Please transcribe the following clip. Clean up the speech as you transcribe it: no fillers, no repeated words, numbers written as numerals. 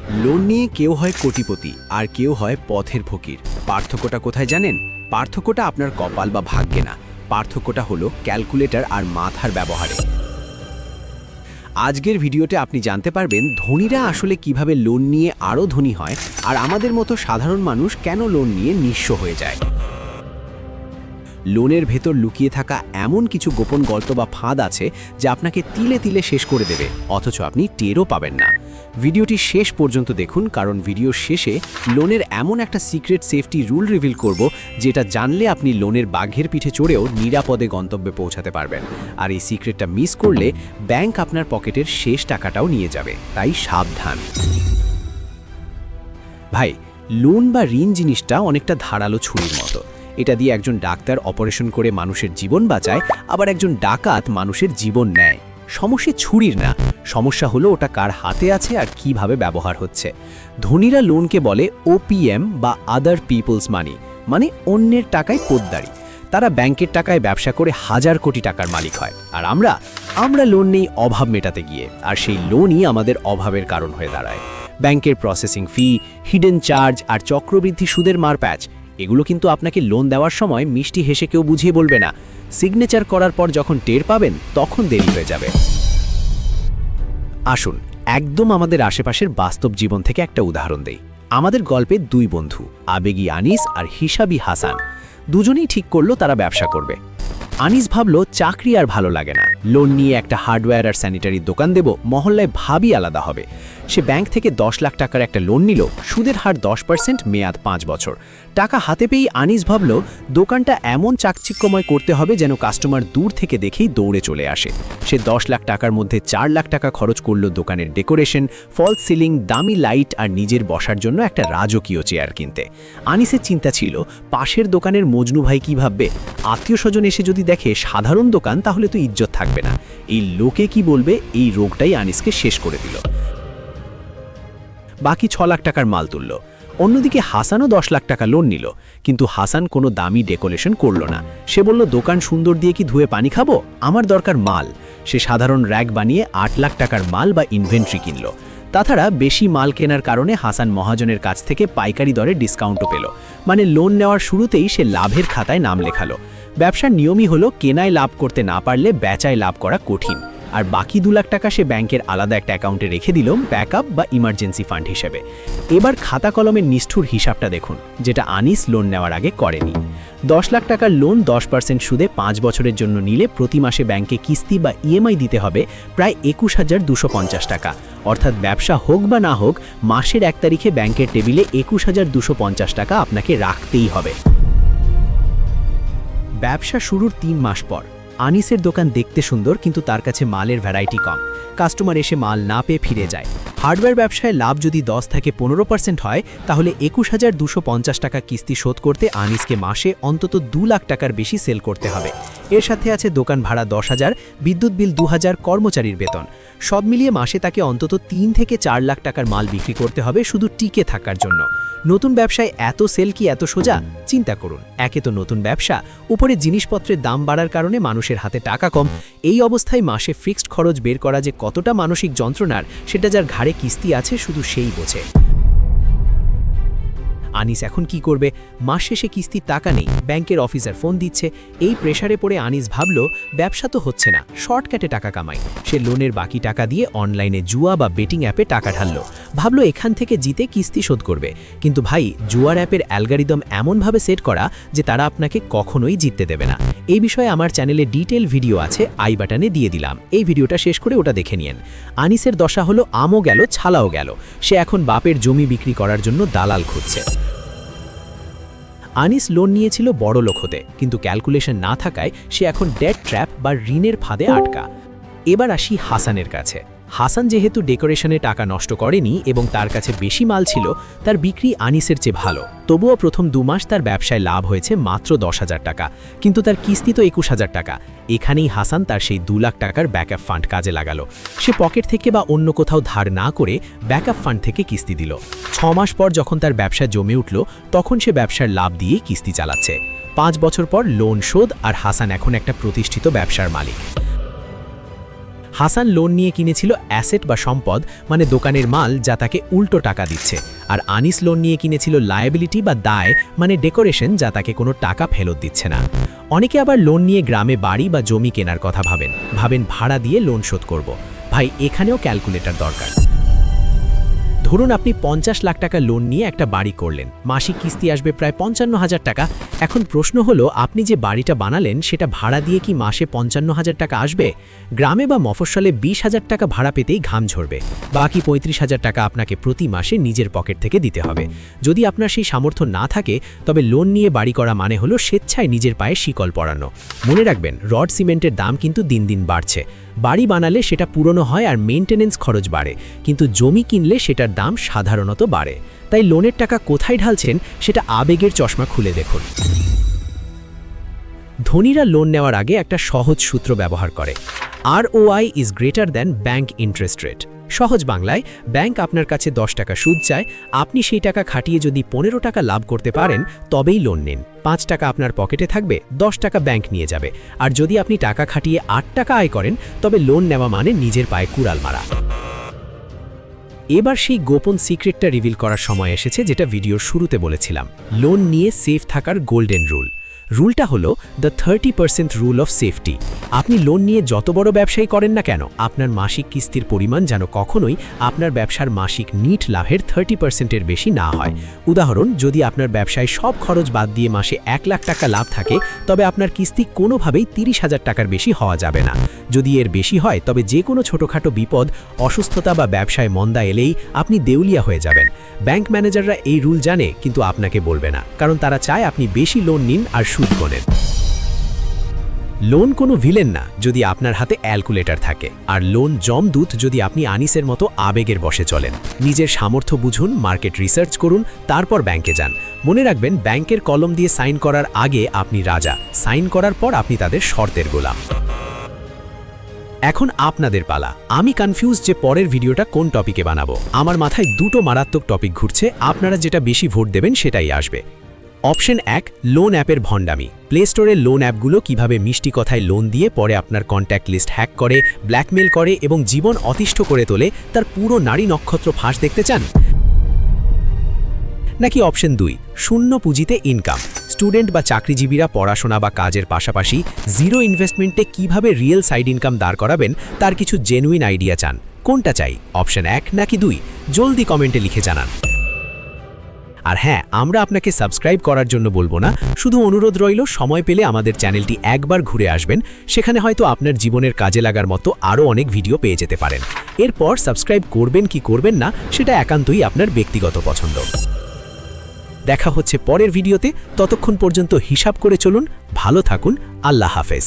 Loan নিয়ে কেউ হয় কোটিপতি আর কেউ হয় পথের ফকির। পার্থক্যটা কোথায় জানেন? পার্থক্যটা আপনার কপাল বা ভাগ্যে না, পার্থক্যটা হলো ক্যালকুলেটর আর মাথার ব্যবহারে। আজকের ভিডিওতে আপনি জানতে পারবেন ধনীরা আসলে কিভাবে লোন নিয়ে আরও ধনী হয় আর আমাদের মতো সাধারণ মানুষ কেন লোন নিয়ে নিঃস্ব হয়ে যায়। লোনের ভেতর লুকিয়ে থাকা এমন কিছু গোপন গল্প বা ফাঁদ আছে যা আপনাকে তিলে তিলে শেষ করে দেবে, অথচ আপনি টেরও পাবেন না। ভিডিওটি শেষ পর্যন্ত দেখুন, কারণ ভিডিওর শেষে লোনের এমন একটা সিক্রেট সেফটি রুল রিভিল করব যেটা জানলে আপনি লোনের বাঘের পিঠে চড়েও নিরাপদে গন্তব্যে পৌঁছাতে পারবেন। আর এই সিক্রেটটা মিস করলে ব্যাংক আপনার পকেটের শেষ টাকাটাও নিয়ে যাবে, তাই সাবধান। ভাই, লোন বা ঋণ জিনিসটা অনেকটা ধারালো ছুরির মতো। এটা দিয়ে একজন ডাক্তার অপারেশন করে মানুষের জীবন বাঁচায়, আবার একজন ডাকাত মানুষের জীবন নেয়। সমস্যা ছুরির না, সমস্যা হলো ওটা কার হাতে আছে আর কিভাবে ব্যবহার হচ্ছে। ধনীরা লোনকে বলে ওপিএম বা আদার পিপলস মানি, মানে অন্যের টাকায় পোদ্দারি। তারা ব্যাংকের টাকায় ব্যবসা করে হাজার কোটি টাকার মালিক হয়, আর আমরা লোন নেই অভাব মেটাতে গিয়ে, আর সেই লোনই আমাদের অভাবের কারণ হয়ে দাঁড়ায়। ব্যাংকের প্রসেসিং ফি, হিডেন চার্জ আর চক্রবৃদ্ধি সুদের মারপ্যাচ, এগুলো কিন্তু আপনাকে লোন দেওয়ার সময় মিষ্টি হেসে কেউ বুঝিয়ে বলবে না। সিগনেচার করার পর যখন টের পাবেন তখন দেরি হয়ে যাবে। আসুন একদম আমাদের আশেপাশের বাস্তব জীবন থেকে একটা উদাহরণ দেই। আমাদের গল্পে দুই বন্ধু, আবেগী আনিস আর হিসাবী হাসান, দুজনেই ঠিক করলো তারা ব্যবসা করবে। আনিস ভাবল চাকরি আর ভালো লাগে না, লোন নিয়ে একটা হার্ডওয়্যার আর স্যানিটারির দোকান দেব, মহল্লায় ভাবই আলাদা হবে। সে ব্যাংক থেকে 10 লাখ টাকার একটা লোন নিল, সুদের হার 10%, মেয়াদ 5 বছর। টাকা হাতে পেয়েই আনিস ভাবল দোকানটা এমন চাকচিক্যময় করতে হবে যেন কাস্টমার দূর থেকে দেখেই দৌড়ে চলে আসে। সে 10 লাখ টাকার মধ্যে 4 লাখ টাকা খরচ করল দোকানের ডেকোরেশন, ফলস সিলিং, দামি লাইট আর নিজের বসার জন্য একটা রাজকীয় চেয়ার কিনতে। আনিসের চিন্তা ছিল পাশের দোকানের মজনু ভাই কি ভাববে, আত্মীয় স্বজন এসে যদি দেখে সাধারণ দোকান তাহলে তো ইজ্জত থাকবে না। এই লোকে কি বলবে, এই রোগটাই আনিসকে শেষ করে দিল। বাকি 6 লাখ টাকার মাল তুলল। অন্যদিকে হাসানও 10 লাখ টাকা লোন নিল, কিন্তু হাসান কোনো দামি ডেকোরেশন করল না। সে বলল দোকান সুন্দর দিয়ে কি ধুয়ে পানি খাবো, আমার দরকার মাল। সে সাধারণ র্যাক বানিয়ে 8 লাখ টাকার মাল বা ইনভেন্টরি কিনল। তাছাড়া বেশি মাল কেনার কারণে হাসান মহাজনের কাছ থেকে পাইকারি দরে ডিসকাউন্টও পেল, মানে লোন নেওয়ার শুরুতেই সে লাভের খাতায় নাম লেখালো। ব্যবসার নিয়মই হলো কেনায় লাভ করতে না পারলে বেচায় লাভ করা কঠিন। আর বাকি 2 লাখ টাকা সে ব্যাংকের আলাদা একটা অ্যাকাউন্টে রেখে দিল, ব্যাকআপ বা ইমার্জেন্সি ফান্ড হিসেবে। এবার খাতা কলমের নিষ্ঠুর হিসাবটা দেখুন, যেটা আনিস লোন নেওয়ার আগে করেনি। 10 লাখ টাকার লোন 10% সুদে 5 বছরের জন্য নিলে প্রতি মাসে ব্যাংকে কিস্তি বা ইএমআই দিতে হবে প্রায় 21,250 টাকা। অর্থাৎ ব্যবসা হোক বা না হোক, মাসের 1 তারিখে ব্যাংকের টেবিলে 21,250 টাকা আপনাকে রাখতেই হবে। ব্যবসা শুরুর 3 মাস পর আনিসের দোকান দেখতে সুন্দর, কিন্তু তার কাছে মালের ভ্যারাইটি কম। কাস্টমার এসে মাল না পেয়ে ফিরে যায়। হার্ডওয়্যার ব্যবসায় লাভ যদি 10 থেকে 15% হয়, তাহলে 21,250 টাকা কিস্তি শোধ করতে আনিসকে মাসে অন্তত 2 লাখ টাকার বেশি সেল করতে হবে। এর সাথে আছে দোকান ভাড়া 10,000, বিদ্যুৎ বিল 2,000, কর্মচারীর বেতন। সব মিলিয়ে মাসে তাকে অন্তত 3 থেকে 4 লাখ টাকার মাল বিক্রি করতে হবে শুধু টিকে থাকার জন্য। নতুন ব্যবসায় এত সেল কি এত সোজা? চিন্তা করুন, একে তো নতুন ব্যবসা, উপরে জিনিসপত্রের দাম বাড়ার কারণে মানুষের হাতে টাকা কম। এই অবস্থায় মাসে ফিক্সড খরচ বের করা যে কতটা মানসিক যন্ত্রণার, সেটা যার ঘাড়ে কিস্তি আছে শুধু সেই বোঝে। আনিস এখন কি করবে? মাস শেষে কিস্তির টাকা নেই, ব্যাংকের অফিসার ফোন দিচ্ছে। এই প্রেসারে পড়ে আনিস ভাবল ব্যবসা তো হচ্ছে না, শর্টকাটে টাকা কামাই। সে লোনের বাকি টাকা দিয়ে অনলাইনে জুয়া বা বেটিং অ্যাপে টাকা ঢালল, ভাবল এখান থেকে জিতে কিস্তি শোধ করবে। কিন্তু ভাই, জুয়ার অ্যাপের অ্যালগরিদম এমনভাবে সেট করা যে তারা আপনাকে কখনোই জিততে দেবে না। এই বিষয়ে আমার চ্যানেলে ডিটেল ভিডিও আছে, আই বাটনে দিয়ে দিলাম, এই ভিডিওটা শেষ করে ওটা দেখে নিন। আনিসের দশা হলো আমও গেল ছালাও গেল। সে এখন বাপের জমি বিক্রি করার জন্য দালাল খুঁজছে। আনিস লোন নিয়েছিল বড় লোক হতে, কিন্তু ক্যালকুলেশন না থাকায় সে এখন ডেট ট্র্যাপ বা ঋণের ফাঁদে আটকা। এবার আসি হাসানের কাছে। হাসান যেহেতু ডেকোরেশনে টাকা নষ্ট করেনি এবং তার কাছে বেশি মাল ছিল, তার বিক্রি আনিসের চেয়ে ভালো। তবুও প্রথম 2 মাস তার ব্যবসায় লাভ হয়েছে মাত্র 10,000 টাকা, কিন্তু তার কিস্তি তো 21,000 টাকা। এখানেই হাসান তার সেই 2 লাখ টাকার ব্যাকআপ ফান্ড কাজে লাগালো। সে পকেট থেকে বা অন্য কোথাও ধার না করে ব্যাকআপ ফান্ড থেকে কিস্তি দিল। 6 মাস পর যখন তার ব্যবসা জমে উঠল, তখন সে ব্যবসার লাভ দিয়েই কিস্তি চালাচ্ছে। 5 বছর পর লোন শোধ, আর হাসান এখন একটা প্রতিষ্ঠিত ব্যবসার মালিক। হাসান লোন নিয়ে কিনেছিল অ্যাসেট বা সম্পদ, মানে দোকানের মাল যা তাকে উল্টো টাকা দিচ্ছে, আর আনিস লোন নিয়ে কিনেছিল লায়াবিলিটি বা দায়, মানে ডেকোরেশন যা তাকে কোনো টাকা ফেরত দিচ্ছে না। অনেকে আবার লোন নিয়ে গ্রামে বাড়ি বা জমি কেনার কথা ভাবেন ভাড়া দিয়ে লোন শোধ করব। ভাই, এখানেও ক্যালকুলেটর দরকার। ধরুন আপনি 50 লাখ টাকা লোন নিয়ে একটা বাড়ি করলেন, মাসিক কিস্তি আসবে প্রায় 55,000 টাকা। এখন প্রশ্ন হলো, আপনি যে বাড়িটা বানালেন সেটা ভাড়া দিয়ে কি মাসে 55,000 টাকা আসবে? গ্রামে বা মফস্বলে 20,000 টাকা ভাড়া পেতেই ঘাম ঝরবে, বাকি 35,000 টাকা আপনাকে প্রতি মাসে নিজের পকেট থেকে দিতে হবে। যদি আপনার সেই সামর্থ্য না থাকে, তবে লোন নিয়ে বাড়ি করা মানে হলো স্বেচ্ছায় নিজের পায়ে শিকল পরানো। মনে রাখবেন, রড সিমেন্টের দাম কিন্তু দিন দিন বাড়ছে। বাড়ি বানালে সেটা পুরনো হয় আর মেইনটেনেন্স খরচ বাড়ে, কিন্তু জমি কিনলে সেটার দাম সাধারণত বাড়ে। তাই লোনের টাকা কোথায় ঢালছেন সেটা আবেগের চশমা খুলে দেখুন। ধনীরা লোন নেওয়ার আগে একটা সহজ সূত্র ব্যবহার করে, ROI is greater than bank interest rate. সহজ বাংলায়, ব্যাংক আপনার কাছে 10 টাকা সুদ চায়, আপনি সেই টাকা খাটিয়ে যদি 15 টাকা লাভ করতে পারেন তবেই লোন নিন। 5 টাকা আপনার পকেটে থাকবে, 10 টাকা ব্যাংক নিয়ে যাবে। আর যদি আপনি টাকা খাটিয়ে 8 টাকা আয় করেন, তবে লোন নেওয়া মানে নিজের পায়ে কুড়াল মারা। এবার সেই গোপন সিক্রেটটা রিভিল করার সময় এসেছে, যেটা ভিডিওর শুরুতে বলেছিলাম। লোন নিয়ে সেফ থাকার গোল্ডেন রুলটা হলো দ্য 30% রুল অফ সেফটি। আপনি লোন নিয়ে যত বড় ব্যবসায়ী করেন না কেন, আপনার মাসিক কিস্তির পরিমাণ যেন কখনোই আপনার ব্যবসার মাসিক নিট লাভের 30%-এর বেশি না হয়। উদাহরণ, যদি আপনার ব্যবসায় সব খরচ বাদ দিয়ে মাসে 1 লাখ টাকা লাভ থাকে, তবে আপনার কিস্তি কোনোভাবেই 30,000 টাকার বেশি হওয়া যাবে না। যদি এর বেশি হয়, তবে যে কোনো ছোটোখাটো বিপদ, অসুস্থতা বা ব্যবসায় মন্দা এলেই আপনি দেউলিয়া হয়ে যাবেন। ব্যাংক ম্যানেজাররা এই রুল জানে, কিন্তু আপনাকে বলবে না, কারণ তারা চায় আপনি বেশি লোন নিন আর সুদ গোনেন। লোন কোনো ভিলেন না যদি আপনার হাতে ক্যালকুলেটর থাকে, আর লোন জমদূত যদি আপনি আনিসের মতো আবেগের বশে চলেন। নিজের সামর্থ্য বুঝুন, মার্কেট রিসার্চ করুন, তারপর ব্যাংকে যান। মনে রাখবেন, ব্যাংকের কলম দিয়ে সাইন করার আগে আপনি রাজা, সাইন করার পর আপনি তাদের শর্তের গোলাম। এখন আপনাদের পালা। আমি কনফিউজ যে পরের ভিডিওটা কোন টপিকে বানাবো। আমার মাথায় দুটো মারাত্মক টপিক ঘুরছে, আপনারা যেটা বেশি ভোট দেবেন সেটাই আসবে। অপশন 1, লোন অ্যাপের ভণ্ডামি। প্লে স্টোরের লোন অ্যাপগুলো কিভাবে মিষ্টি কথায় লোন দিয়ে পরে আপনার কন্ট্যাক্ট লিস্ট হ্যাক করে, ব্ল্যাকমেল করে এবং জীবন অতিষ্ঠ করে তোলে, তার পুরো নারী নক্ষত্র ফাঁস দেখতে চান? নাকি অপশন 2, শূন্য পুঁজিতে ইনকাম। স্টুডেন্ট বা চাকরিজীবীরা পড়াশোনা বা কাজের পাশাপাশি জিরো ইনভেস্টমেন্টে কিভাবে রিয়েল সাইড ইনকাম দাঁড় করাবেন তার কিছু জেনুইন আইডিয়া চান? কোনটা চাই, অপশন 1 নাকি 2? জলদি কমেন্টে লিখে জানান। আর হ্যাঁ, আমরা আপনাকে সাবস্ক্রাইব করার জন্য বলবো না, শুধু অনুরোধ রইল, সময় পেলে আমাদের চ্যানেলটি একবার ঘুরে আসবেন। সেখানে হয়তো আপনার জীবনের কাজে লাগার মতো আরও অনেক ভিডিও পেয়ে যেতে পারেন। এরপর সাবস্ক্রাইব করবেন কি করবেন না সেটা একান্তই আপনার ব্যক্তিগত পছন্দ। দেখা হচ্ছে পরের ভিডিওতে, ততক্ষণ পর্যন্ত হিসাব করে চলুন, ভালো থাকুন, আল্লাহ হাফেজ।